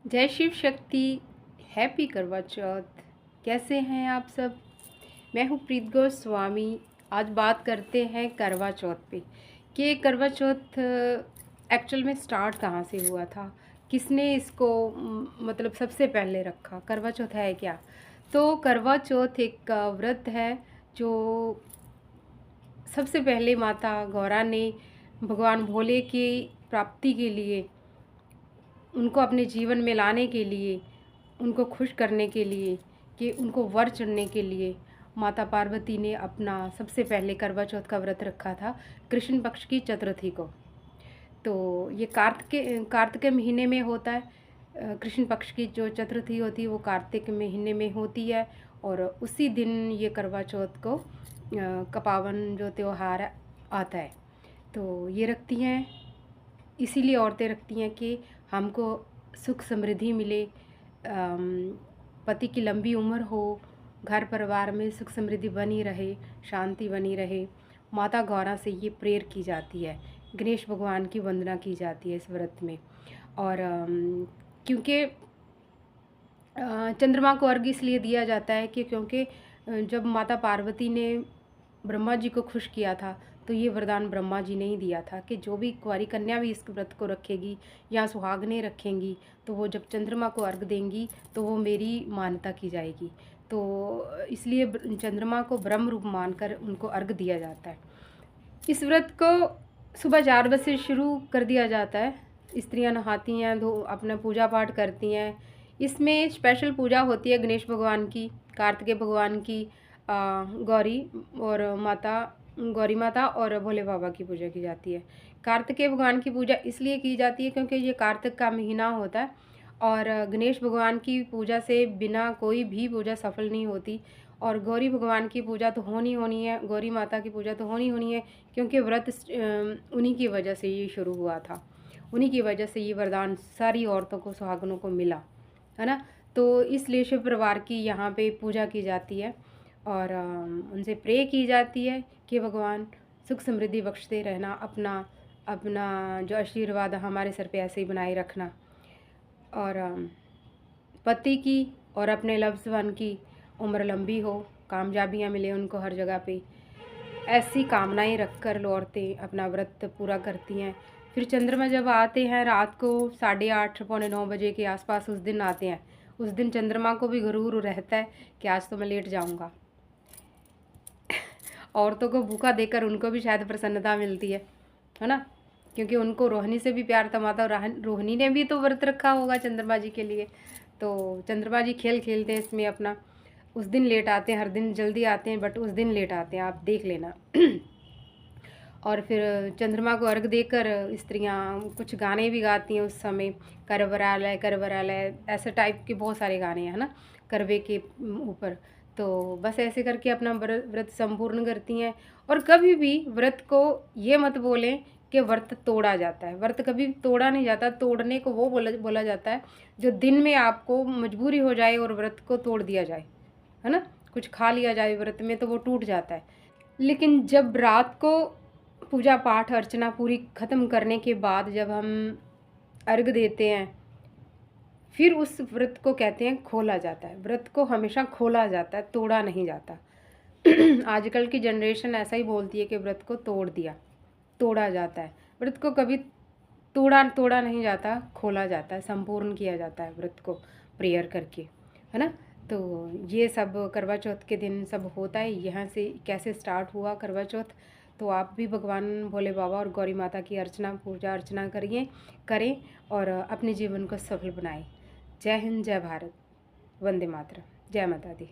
जय शिव शक्ति। हैप्पी करवा चौथ। कैसे हैं आप सब? मैं हूँ प्रीत गोस्वामी। आज बात करते हैं करवा चौथ पे कि करवा चौथ एक्चुअल में स्टार्ट कहाँ से हुआ था, किसने इसको मतलब सबसे पहले रखा, करवा चौथ है क्या। तो करवा चौथ एक व्रत है जो सबसे पहले माता गौरा ने भगवान भोले की प्राप्ति के लिए, उनको अपने जीवन में लाने के लिए, उनको खुश करने के लिए, कि उनको वर चढ़ने के लिए माता पार्वती ने अपना सबसे पहले करवा चौथ का व्रत रखा था कृष्ण पक्ष की चतुर्थी को। तो ये कार्तिक के महीने में होता है। कृष्ण पक्ष की जो चतुर्थी होती है वो कार्तिक महीने में होती है और उसी दिन ये करवा चौथ को का पावन जो त्यौहार आता है। तो ये रखती हैं, इसीलिए औरतें रखती हैं कि हमको सुख समृद्धि मिले, पति की लंबी उम्र हो, घर परिवार में सुख समृद्धि बनी रहे, शांति बनी रहे। माता गौरा से ये प्रेयर की जाती है, गणेश भगवान की वंदना की जाती है इस व्रत में। और क्योंकि चंद्रमा को अर्घ्य इसलिए दिया जाता है कि क्योंकि जब माता पार्वती ने ब्रह्मा जी को खुश किया था तो ये वरदान ब्रह्मा जी ने ही दिया था कि जो भी कुंवारी कन्या भी इस व्रत को रखेगी या सुहागनें रखेंगी तो वो जब चंद्रमा को अर्घ देंगी तो वो मेरी मान्यता की जाएगी। तो इसलिए चंद्रमा को ब्रह्म रूप मानकर उनको अर्घ दिया जाता है। इस व्रत को सुबह 4 बजे से शुरू कर दिया जाता है। स्त्रियां नहाती हैं, अपना पूजा पाठ करती हैं। इसमें स्पेशल पूजा होती है गणेश भगवान की, कार्तिकेय भगवान की, गौरी माता और भोले बाबा की पूजा की जाती है। कार्तिकेय भगवान की पूजा इसलिए की जाती है क्योंकि ये कार्तिक का महीना होता है और गणेश भगवान की पूजा से बिना कोई भी पूजा सफल नहीं होती। और गौरी भगवान की पूजा तो होनी है, गौरी माता की पूजा तो होनी है, क्योंकि व्रत उन्हीं की वजह से ये शुरू हुआ था, उन्हीं की वजह से ये वरदान सारी औरतों को, सुहागनों को मिला, है ना। तो इसलिए शिव परिवार की यहाँ पे पूजा की जाती है और उनसे प्रे की जाती है कि भगवान सुख समृद्धि बख्शते रहना, अपना जो आशीर्वाद हमारे सर पे ऐसे ही बनाए रखना, और पति की और अपने लव्स वन की उम्र लंबी हो, कामयाबियाँ मिले उनको हर जगह पे, ऐसी कामनाएं रखकर औरतें अपना व्रत पूरा करती हैं। फिर चंद्रमा जब आते हैं रात को 8:30 पौने 9 बजे के आसपास उस दिन आते हैं, उस दिन चंद्रमा को भी गुरूर रहता है कि आज तो मैं लेट जाऊंगा। औरतों को भूखा देकर उनको भी शायद प्रसन्नता मिलती है ना, क्योंकि उनको रोहिणी से भी प्यार था। माता रोहिणी ने भी तो व्रत रखा होगा चंद्रमा जी के लिए। तो चंद्रमा जी खेल खेलते हैं इसमें अपना, उस दिन लेट आते हैं, हर दिन जल्दी आते हैं बट उस दिन लेट आते हैं, आप देख लेना। और फिर चंद्रमा को अर्घ देकर स्त्रियां कुछ गाने भी गाती हैं उस समय, करवरालय करवरालय ऐसे टाइप के बहुत सारे गाने हैं ना करवे के ऊपर। तो बस ऐसे करके अपना व्रत संपूर्ण करती हैं। और कभी भी व्रत को ये मत बोलें कि व्रत तोड़ा जाता है, व्रत कभी तोड़ा नहीं जाता। तोड़ने को वो बोला जाता है जो दिन में आपको मजबूरी हो जाए और व्रत को तोड़ दिया जाए, है ना, कुछ खा लिया जाए व्रत में तो वो टूट जाता है। लेकिन जब रात को पूजा पाठ अर्चना पूरी ख़त्म करने के बाद जब हम अर्घ देते हैं, फिर उस व्रत को कहते हैं खोला जाता है। व्रत को हमेशा खोला जाता है, तोड़ा नहीं जाता। आजकल की जनरेशन ऐसा ही बोलती है कि व्रत को तोड़ दिया, तोड़ा जाता है। व्रत को कभी तोड़ा नहीं जाता, खोला जाता है, संपूर्ण किया जाता है व्रत को प्रेयर करके, है ना। तो ये सब करवा चौथ के दिन सब होता है। यहाँ से कैसे स्टार्ट हुआ करवा चौथ, तो आप भी भगवान भोले बाबा और गौरी माता की पूजा अर्चना करें और अपने जीवन को सफल बनाएं। जय हिंद, जय भारत, वंदे मातरम, जय माता दी।